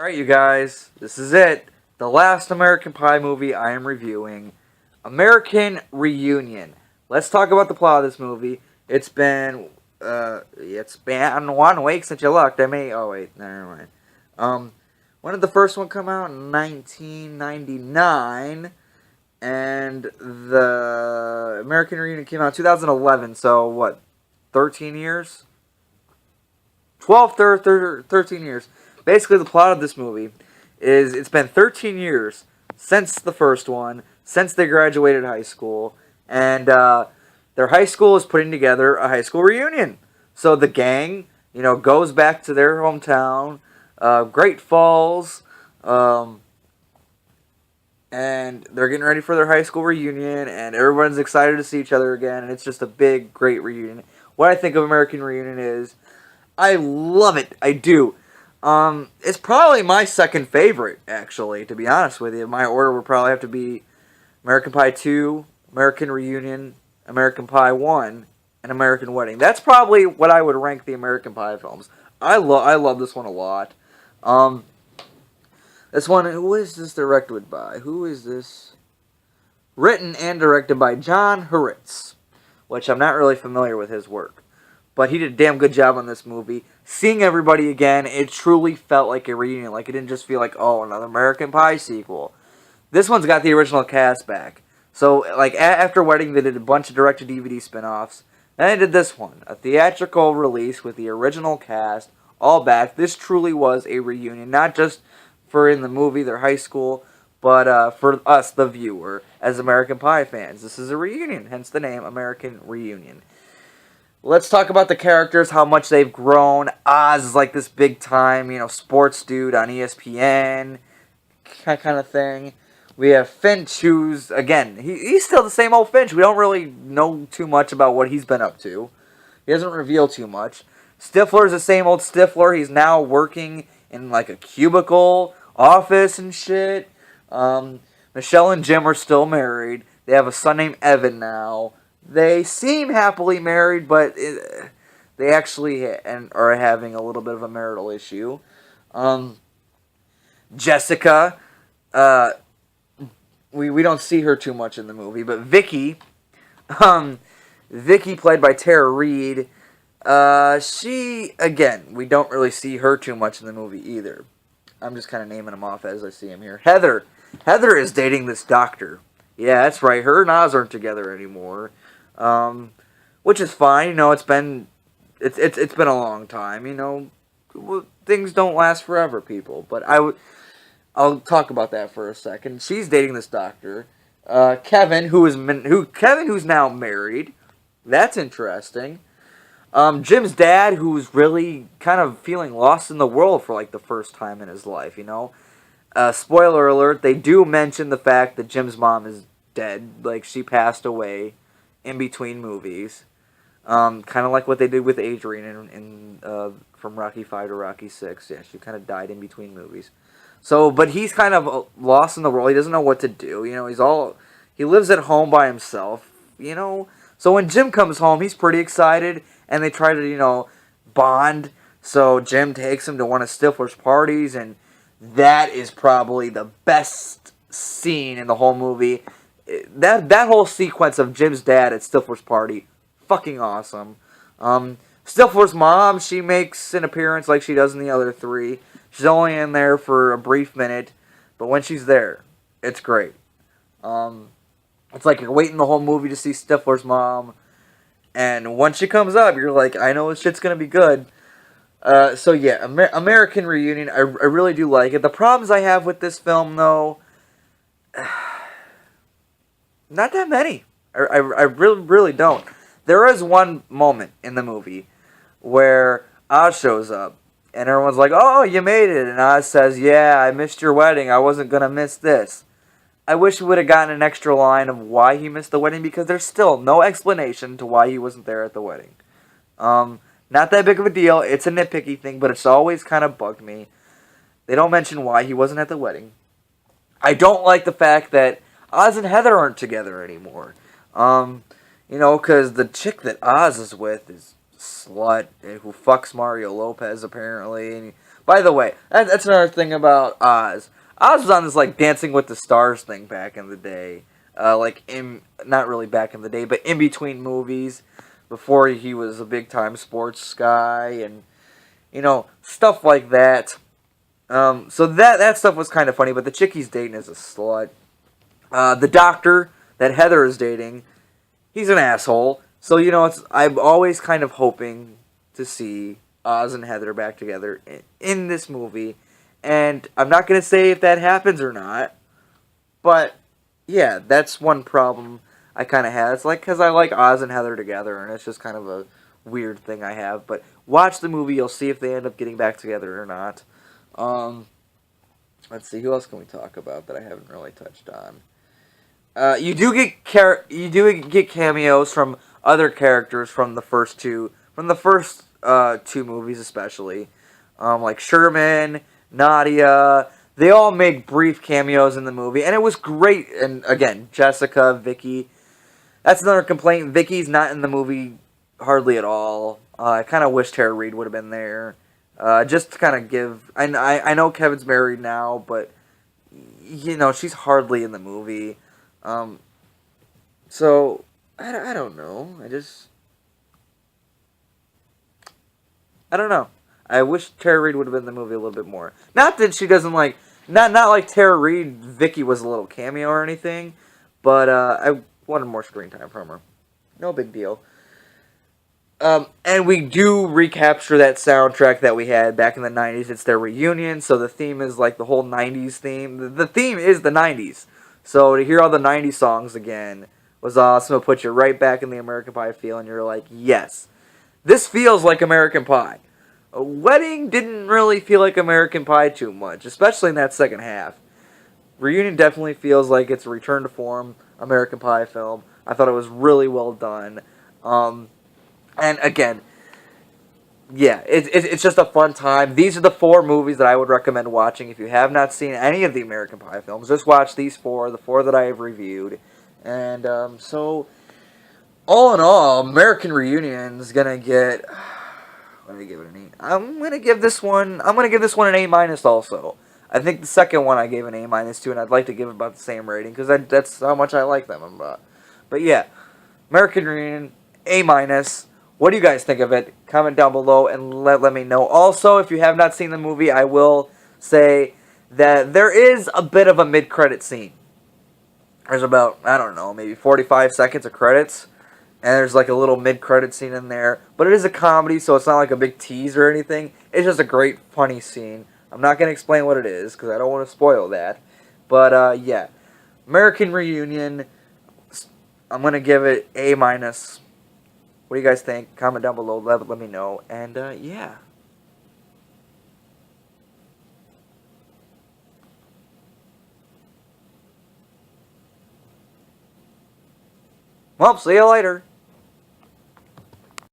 Alright, you guys, this is it. The last American Pie movie I am reviewing. American Reunion. Let's talk about the plot of this movie. It's been 1 week since you looked. Oh wait, never mind. When did the first one come out? In 1999. And the American Reunion came out in 2011, so what, 13 years? 13 years. Basically, the plot of this movie is it's been 13 years since the first one, since they graduated high school, and their high school is putting together a high school reunion. So the gang, goes back to their hometown, Great Falls, and they're getting ready for their high school reunion, and everyone's excited to see each other again, and it's just a big, great reunion. What I think of American Reunion is I love it. I do. It's probably my second favorite, actually, to be honest with you. My order would probably have to be American Pie 2, American Reunion, American Pie 1, and American Wedding. That's probably what I would rank the American Pie films. I love this one a lot. Um, this one, who is this directed by? Who is this? Written and directed by John Hurwitz, which I'm not really familiar with his work. But he did a damn good job on this movie. Seeing everybody again, it truly felt like a reunion. Like, it didn't just feel like, oh, another American Pie sequel. This one's got the original cast back. So, like, after Wedding, they did a bunch of direct-to-DVD spin-offs. Then they did this one, a theatrical release with the original cast, all back. This truly was a reunion, not just for in the movie, their high school, but for us, the viewer, as American Pie fans. This is a reunion, hence the name American Reunion. Let's talk about the characters, how much they've grown. Oz is like this big time, sports dude on ESPN, kind of thing. We have Finch, who's, again, he's still the same old Finch. We don't really know too much about what he's been up to. He doesn't reveal too much. Stifler's the same old Stifler. He's now working in, like, a cubicle office and shit. Michelle and Jim are still married. They have a son named Evan now. They seem happily married, but they actually are having a little bit of a marital issue. Jessica, we don't see her too much in the movie, but Vicky, Vicky played by Tara Reid, she, again, we don't really see her too much in the movie either. I'm just kind of naming them off as I see them here. Heather is dating this doctor. Yeah, that's right, her and Oz aren't together anymore. Which is fine, it's been a long time, things don't last forever, people. But I'll talk about that for a second. She's dating this doctor, Kevin, who's now married. That's interesting. Jim's dad, who's really kind of feeling lost in the world for like the first time in his life. Spoiler alert: they do mention the fact that Jim's mom is dead, like she passed away in between movies, kind of like what they did with Adrian in from Rocky 5 to Rocky 6. Yeah, she kind of died in between movies. So, but he's kind of lost in the world. He doesn't know what to do. He lives at home by himself. So when Jim comes home, he's pretty excited, and they try to bond. So Jim takes him to one of Stifler's parties, and that is probably the best scene in the whole movie. That whole sequence of Jim's dad at Stifler's party, fucking awesome. Stifler's mom, she makes an appearance like she does in the other three. She's only in there for a brief minute, but when she's there, it's great. It's like you're waiting the whole movie to see Stifler's mom, and once she comes up, you're like, I know this shit's gonna be good. So yeah, American Reunion, I really do like it. The problems I have with this film, though, not that many. I really, really don't. There is one moment in the movie where Oz shows up, and everyone's like, oh, you made it. And Oz says, yeah, I missed your wedding. I wasn't going to miss this. I wish we would have gotten an extra line of why he missed the wedding, because there's still no explanation to why he wasn't there at the wedding. Not that big of a deal. It's a nitpicky thing, but it's always kind of bugged me. They don't mention why he wasn't at the wedding. I don't like the fact that Oz and Heather aren't together anymore. Because the chick that Oz is with is a slut who fucks Mario Lopez, apparently. By the way, that's another thing about Oz. Oz was on this like Dancing with the Stars thing back in the day. Like in not really back in the day, but in between movies, before he was a big time sports guy and stuff like that. So that stuff was kind of funny, but the chick he's dating is a slut. The doctor that Heather is dating, he's an asshole. So I'm always kind of hoping to see Oz and Heather back together in this movie, and I'm not gonna say if that happens or not, but yeah, that's one problem I kind of have. It's like because I like Oz and Heather together, and it's just kind of a weird thing I have. But watch the movie, you'll see if they end up getting back together or not. Um, let's see, who else can we talk about that I haven't really touched on? You do get cameos from other characters from the first two movies especially, like Sherman, Nadia. They all make brief cameos in the movie, and it was great. And again, Jessica, Vicky. That's another complaint. Vicky's not in the movie hardly at all. I kind of wish Tara Reid would have been there, just to kind of give. I know Kevin's married now, but she's hardly in the movie. Um, so I don't know. I don't know. I wish Tara Reid would have been in the movie a little bit more. Not that she doesn't like, not like Tara Reid. Vicky was a little cameo or anything, but I wanted more screen time from her. No big deal. And we do recapture that soundtrack that we had back in the 90s. It's their reunion, so the theme is like the whole 90s theme. The theme is the 90s. So to hear all the 90s songs again was awesome. It put you right back in the American Pie feel, and you're like, yes, this feels like American Pie. A Wedding didn't really feel like American Pie too much, especially in that second half. Reunion definitely feels like it's a return to form American Pie film. I thought it was really well done. And again, yeah, it's just a fun time. These are the 4 movies that I would recommend watching. If you have not seen any of the American Pie films, just watch these 4, the 4 that I have reviewed. And so, all in all, American Reunion is gonna get. Let me give it an 8. I'm gonna give this one an A minus also. I think the second one I gave an A minus to, and I'd like to give it about the same rating because that's how much I like them. But yeah, American Reunion A minus. What do you guys think of it? Comment down below and let me know. Also, if you have not seen the movie, I will say that there is a bit of a mid-credit scene. There's about, I don't know, maybe 45 seconds of credits. And there's like a little mid-credit scene in there. But it is a comedy, so it's not like a big tease or anything. It's just a great, funny scene. I'm not going to explain what it is, because I don't want to spoil that. But, yeah. American Reunion, I'm going to give it A minus. What do you guys think? Comment down below, let me know. And, yeah. Well, see you later.